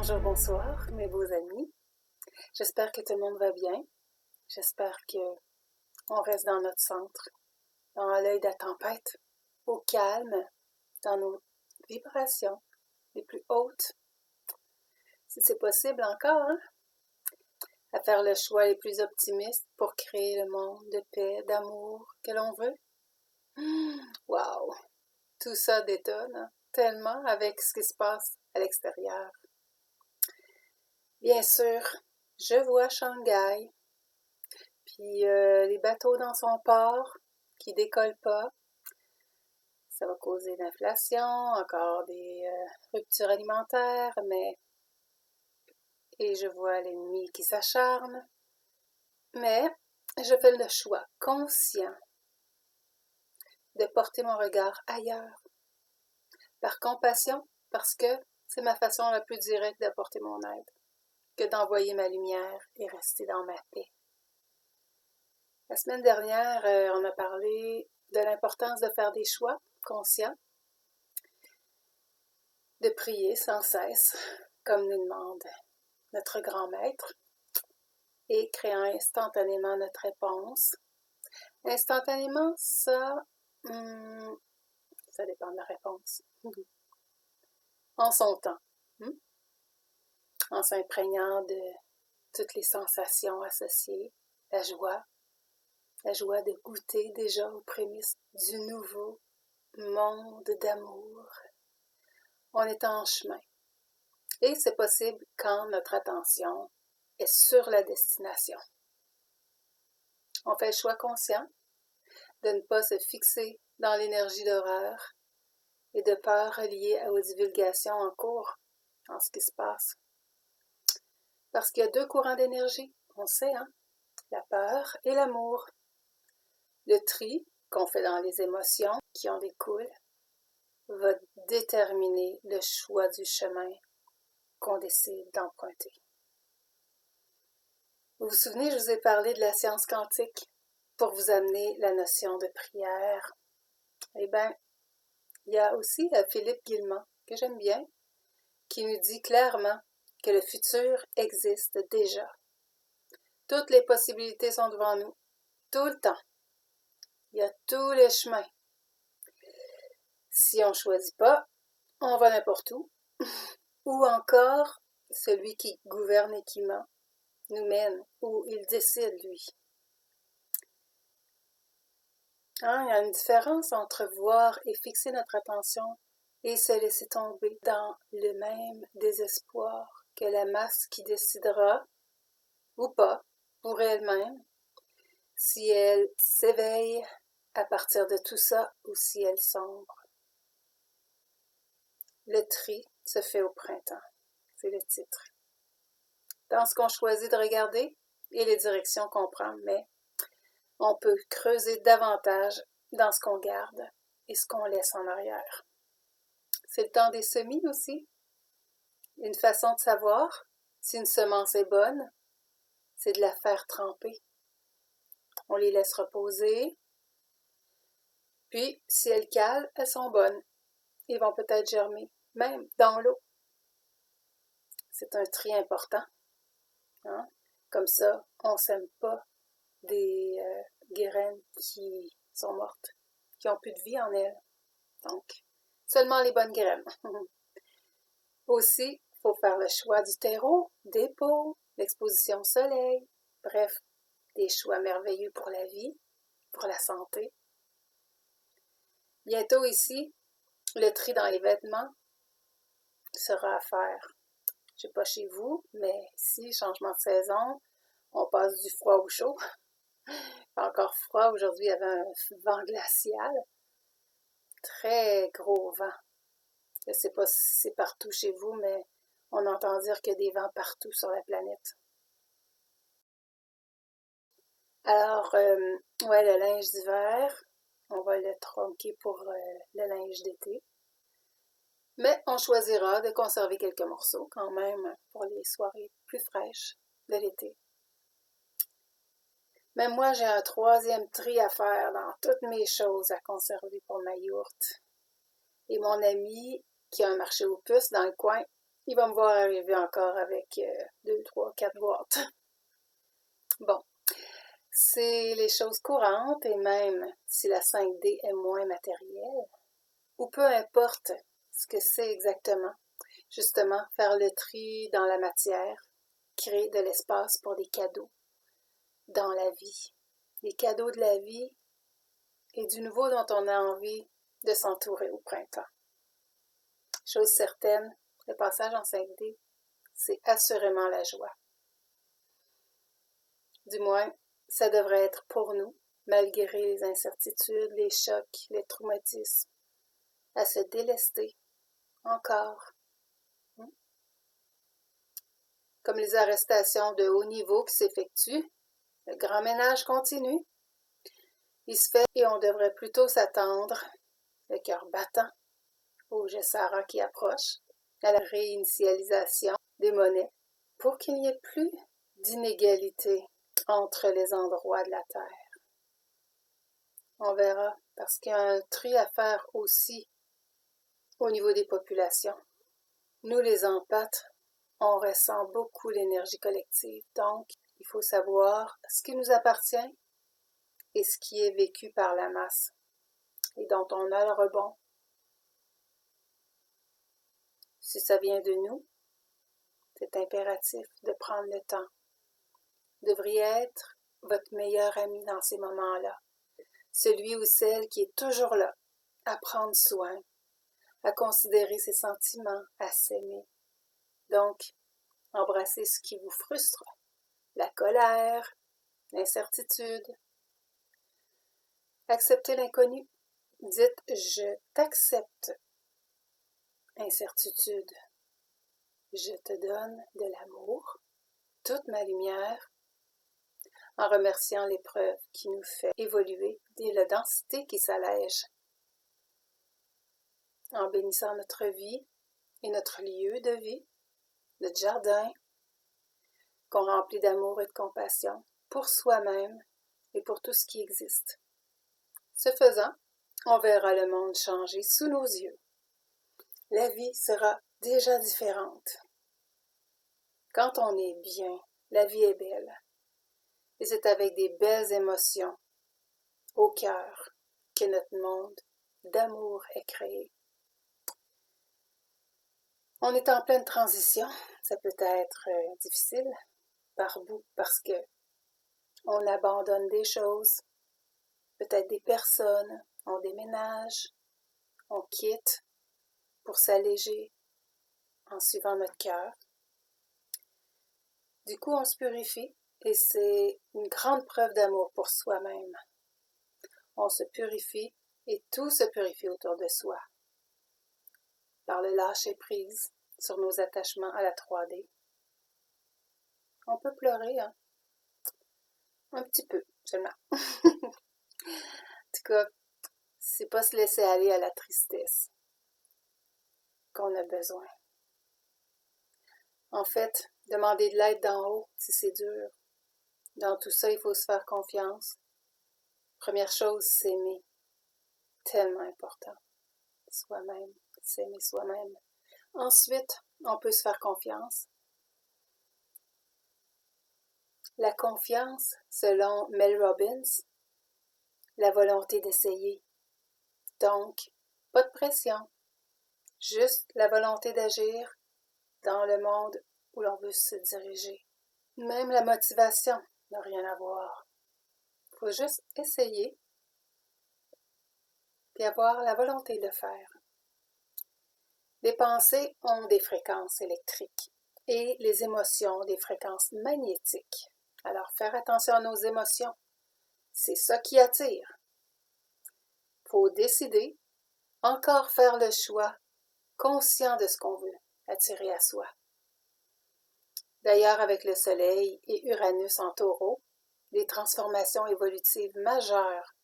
Bonjour, bonsoir, mes beaux amis. J'espère que tout le monde va bien. J'espère que on reste dans notre centre, dans l'œil de la tempête, au calme, dans nos vibrations les plus hautes, si c'est possible encore, hein? À faire le choix les plus optimistes pour créer le monde de paix, d'amour que l'on veut. Wow! Tout ça détonne, hein, tellement avec ce qui se passe à l'extérieur. Bien sûr, je vois Shanghai, puis les bateaux dans son port qui décollent pas. Ça va causer l'inflation, encore des ruptures alimentaires, et je vois l'ennemi qui s'acharne. Mais je fais le choix conscient de porter mon regard ailleurs, par compassion, parce que c'est ma façon la plus directe d'apporter mon aide, que d'envoyer ma lumière et rester dans ma paix. La semaine dernière, on a parlé de l'importance de faire des choix conscients, de prier sans cesse, comme nous demande notre grand maître, et créant instantanément notre réponse. Instantanément, ça dépend de la réponse. En son temps, en s'imprégnant de toutes les sensations associées, la joie de goûter déjà aux prémices du nouveau monde d'amour. On est en chemin. Et c'est possible quand notre attention est sur la destination. On fait le choix conscient de ne pas se fixer dans l'énergie d'horreur et de peur reliée aux divulgations en cours, en ce qui se passe. Parce qu'il y a deux courants d'énergie, on sait, hein? La peur et l'amour. Le tri qu'on fait dans les émotions qui en découlent va déterminer le choix du chemin qu'on décide d'emprunter. Vous vous souvenez, je vous ai parlé de la science quantique pour vous amener la notion de prière. Eh bien, il y a aussi Philippe Guillemot, que j'aime bien, qui nous dit clairement que le futur existe déjà. Toutes les possibilités sont devant nous, tout le temps. Il y a tous les chemins. Si on ne choisit pas, on va n'importe où. Ou encore, celui qui gouverne et qui ment nous mène où il décide, lui. Hein, il y a une différence entre voir et fixer notre attention et se laisser tomber dans le même désespoir que la masse qui décidera, ou pas, pour elle-même, si elle s'éveille à partir de tout ça ou si elle sombre. Le tri se fait au printemps, c'est le titre. Dans ce qu'on choisit de regarder et les directions qu'on prend, mais on peut creuser davantage dans ce qu'on garde et ce qu'on laisse en arrière. C'est le temps des semis aussi. Une façon de savoir si une semence est bonne, c'est de la faire tremper. On les laisse reposer, puis si elles calent, elles sont bonnes. Ils vont peut-être germer, même dans l'eau. C'est un tri important. Hein? Comme ça, on ne sème pas des graines qui sont mortes, qui n'ont plus de vie en elles. Donc, seulement les bonnes graines. Aussi, il faut faire le choix du terreau, des pots, l'exposition au soleil, bref, des choix merveilleux pour la vie, pour la santé. Bientôt ici, le tri dans les vêtements sera à faire. Je ne sais pas chez vous, mais ici, changement de saison, on passe du froid au chaud. Pas encore froid, aujourd'hui il y avait un vent glacial. Très gros vent. Je ne sais pas si c'est partout chez vous, mais on entend dire qu'il y a des vents partout sur la planète. Alors, le linge d'hiver, on va le tronquer pour le linge d'été. Mais on choisira de conserver quelques morceaux quand même pour les soirées plus fraîches de l'été. Mais moi, j'ai un troisième tri à faire dans toutes mes choses à conserver pour ma yourte. Et mon ami, qui a un marché aux puces dans le coin, il va me voir arriver encore avec 2, 3, 4 boîtes. Bon, c'est les choses courantes et même si la 5D est moins matérielle, ou peu importe ce que c'est exactement, justement, faire le tri dans la matière, créer de l'espace pour des cadeaux dans la vie. Les cadeaux de la vie et du nouveau dont on a envie de s'entourer au printemps. Chose certaine, le passage en 5D, c'est assurément la joie. Du moins, ça devrait être pour nous, malgré les incertitudes, les chocs, les traumatismes, à se délester encore. Comme les arrestations de haut niveau qui s'effectuent, le grand ménage continue. Il se fait et on devrait plutôt s'attendre, le cœur battant, au Gessara qui approche, à la réinitialisation des monnaies, pour qu'il n'y ait plus d'inégalité entre les endroits de la Terre. On verra, parce qu'il y a un tri à faire aussi au niveau des populations. Nous, les empathes, on ressent beaucoup l'énergie collective, donc il faut savoir ce qui nous appartient et ce qui est vécu par la masse et dont on a le rebond. Si ça vient de nous, c'est impératif de prendre le temps. Vous devriez être votre meilleur ami dans ces moments-là, celui ou celle qui est toujours là, à prendre soin, à considérer ses sentiments, à s'aimer. Donc, embrassez ce qui vous frustre, la colère, l'incertitude. Acceptez l'inconnu. Dites « je t'accepte ». Incertitude. Je te donne de l'amour, toute ma lumière, en remerciant l'épreuve qui nous fait évoluer et la densité qui s'allège, en bénissant notre vie et notre lieu de vie, notre jardin, qu'on remplit d'amour et de compassion pour soi-même et pour tout ce qui existe. Ce faisant, on verra le monde changer sous nos yeux. La vie sera déjà différente. Quand on est bien, la vie est belle. Et c'est avec des belles émotions au cœur que notre monde d'amour est créé. On est en pleine transition. Ça peut être difficile par bout parce que on abandonne des choses, peut-être des personnes, on déménage, on quitte pour s'alléger en suivant notre cœur. Du coup, on se purifie et c'est une grande preuve d'amour pour soi-même. On se purifie et tout se purifie autour de soi. Par le lâcher-prise sur nos attachements à la 3D. On peut pleurer, hein? Un petit peu, seulement. En tout cas, c'est pas se laisser aller à la tristesse qu'on a besoin. En fait, demander de l'aide d'en haut, si c'est dur. Dans tout ça, il faut se faire confiance. Première chose, s'aimer. Tellement important. Soi-même, s'aimer soi-même. Ensuite, on peut se faire confiance. La confiance, selon Mel Robbins, la volonté d'essayer. Donc, pas de pression, juste la volonté d'agir dans le monde où l'on veut se diriger. Même la motivation n'a rien à voir. Il faut juste essayer et avoir la volonté de le faire. Les pensées ont des fréquences électriques et les émotions des fréquences magnétiques. Alors, faire attention à nos émotions, c'est ça qui attire. Il faut décider, encore faire le choix, conscient de ce qu'on veut attirer à soi. D'ailleurs, avec le Soleil et Uranus en Taureau, des transformations évolutives majeures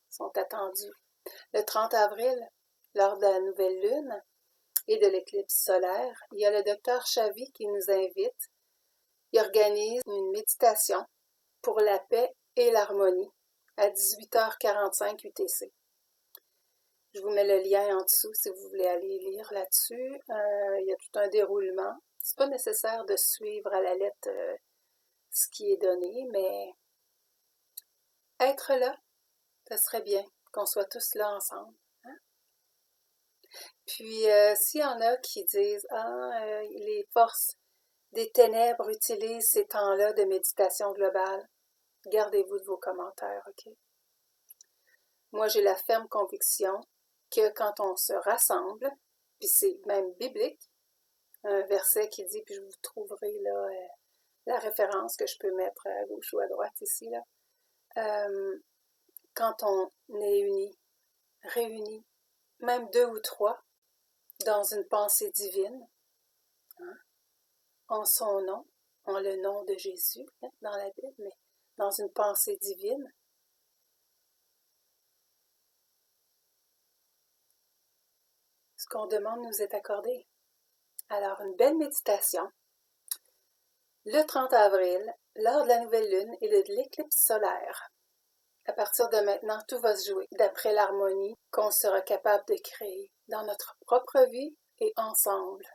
sont attendues. Le 30 avril, lors de la nouvelle lune et de l'éclipse solaire, il y a le Dr Chavi qui nous invite. Il organise une méditation pour la paix et l'harmonie à 18h45 UTC. Je vous mets le lien en dessous si vous voulez aller lire là-dessus. Il y a tout un déroulement. C'est pas nécessaire de suivre à la lettre ce qui est donné, mais être là, ça serait bien qu'on soit tous là ensemble. Hein? Puis, s'il y en a qui disent « Ah, les forces des ténèbres utilisent ces temps-là de méditation globale », gardez-vous de vos commentaires, OK? Moi, j'ai la ferme conviction que quand on se rassemble, puis c'est même biblique, un verset qui dit, puis je vous trouverai là la référence que je peux mettre à gauche ou à droite ici, là. Quand on est unis, réunis, même 2 ou 3, dans une pensée divine, hein, en son nom, en le nom de Jésus, hein, dans la Bible, mais dans une pensée divine, ce qu'on demande nous est accordé. Alors, une belle méditation, le 30 avril, lors de la nouvelle lune et de l'éclipse solaire. À partir de maintenant, tout va se jouer d'après l'harmonie qu'on sera capable de créer dans notre propre vie et ensemble,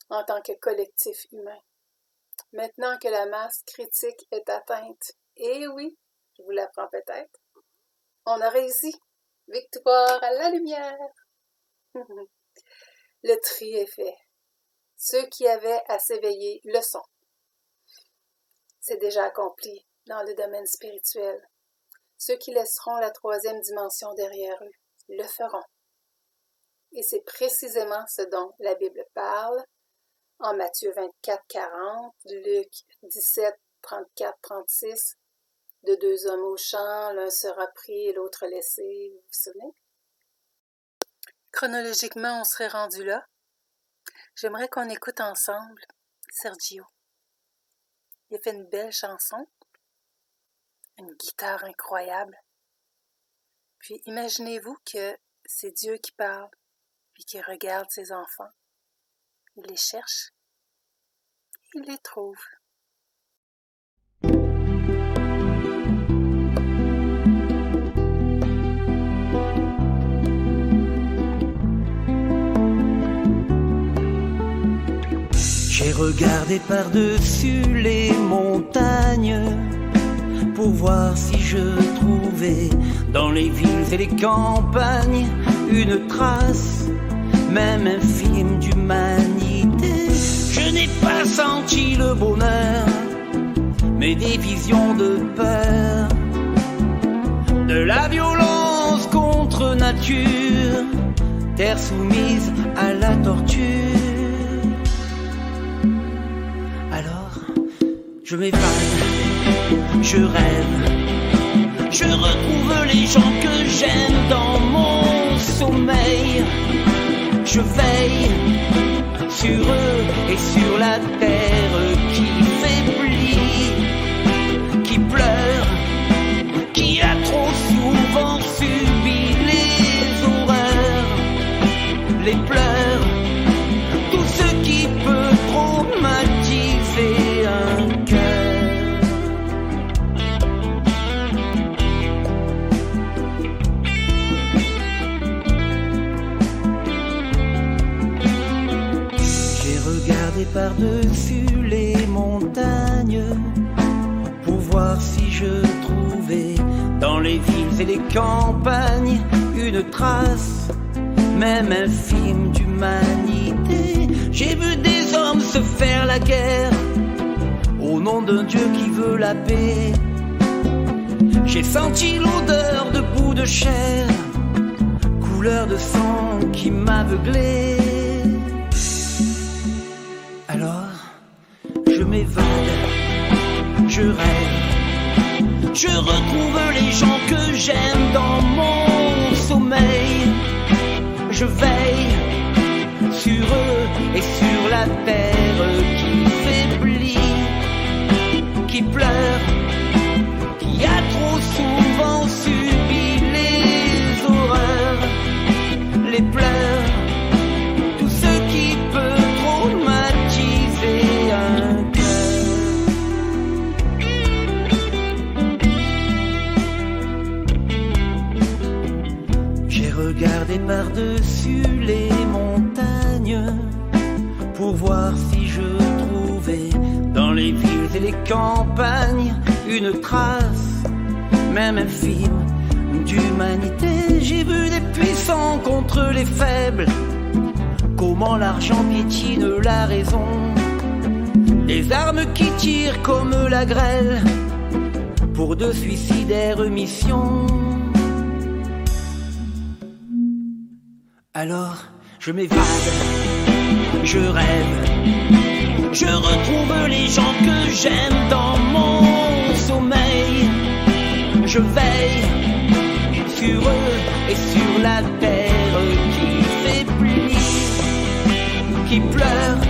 en tant que collectif humain. Maintenant que la masse critique est atteinte, et oui, je vous l'apprends peut-être, on a réussi. Victoire à la lumière! Le tri est fait. Ceux qui avaient à s'éveiller le sont. C'est déjà accompli dans le domaine spirituel. Ceux qui laisseront la 3e dimension derrière eux le feront. Et c'est précisément ce dont la Bible parle en Matthieu 24, 40, Luc 17, 34, 36, de 2 hommes au champ, l'un sera pris et l'autre laissé, vous vous souvenez? Chronologiquement, on serait rendu là. J'aimerais qu'on écoute ensemble Sergio. Il a fait une belle chanson, une guitare incroyable. Puis imaginez-vous que c'est Dieu qui parle, puis qui regarde ses enfants. Il les cherche, il les trouve. J'ai regardé par-dessus les montagnes pour voir si je trouvais dans les villes et les campagnes une trace, même infime d'humanité. Je n'ai pas senti le bonheur, mais des visions de peur, de la violence contre nature, terre soumise à la torture. Je m'évade, je rêve, je retrouve les gens que j'aime dans mon sommeil. Je veille sur eux et sur la terre qui faiblit, qui pleure, qui a trop souvent subi les horreurs, les pleurs, tout ce qui peut traumatiser un cœur. Par-dessus les montagnes pour voir si je trouvais dans les villes et les campagnes une trace, même infime d'humanité. J'ai vu des hommes se faire la guerre au nom d'un Dieu qui veut la paix. J'ai senti l'odeur de bout de chair, couleur de sang qui m'aveuglait. Je m'évade, je rêve, je retrouve les gens que j'aime dans mon sommeil. Je veille sur eux et sur la terre qui faiblit, qui pleure, qui a trop souvent subi les horreurs, les pleurs, tout ce qui peut traumatiser un cœur. par-dessus les montagnes pour voir si je trouvais dans les villes et les campagnes une trace, même infime, d'humanité. J'ai vu des puissants contre les faibles, comment l'argent piétine la raison, des armes qui tirent comme la grêle pour de suicidaires missions. Alors je m'évade, je rêve, je retrouve les gens que j'aime dans mon sommeil. Je veille sur eux et sur la terre qui faiblit, qui pleure,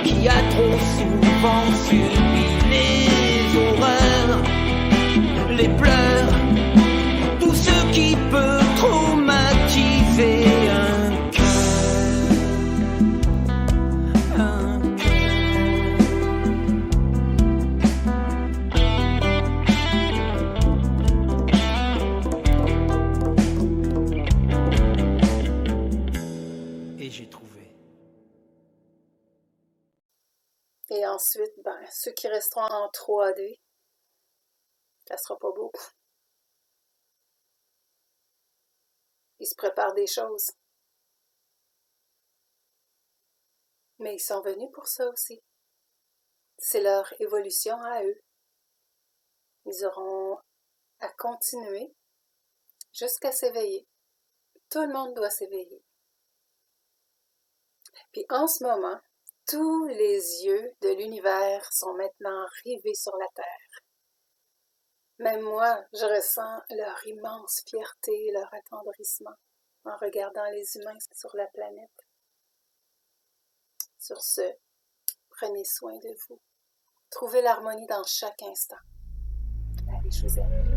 qui a trop souvent subi les horreurs, les pleurs, tout ce qui peut traumatiser un cœur. Et j'ai trouvé. Et ensuite, ceux qui resteront en 3D, ça sera pas beau. Ils se préparent des choses. Mais ils sont venus pour ça aussi. C'est leur évolution à eux. Ils auront à continuer jusqu'à s'éveiller. Tout le monde doit s'éveiller. Puis en ce moment, tous les yeux de l'univers sont maintenant rivés sur la Terre. Même moi, je ressens leur immense fierté, leur attendrissement en regardant les humains sur la planète. Sur ce, prenez soin de vous. Trouvez l'harmonie dans chaque instant. Allez, je vous aime.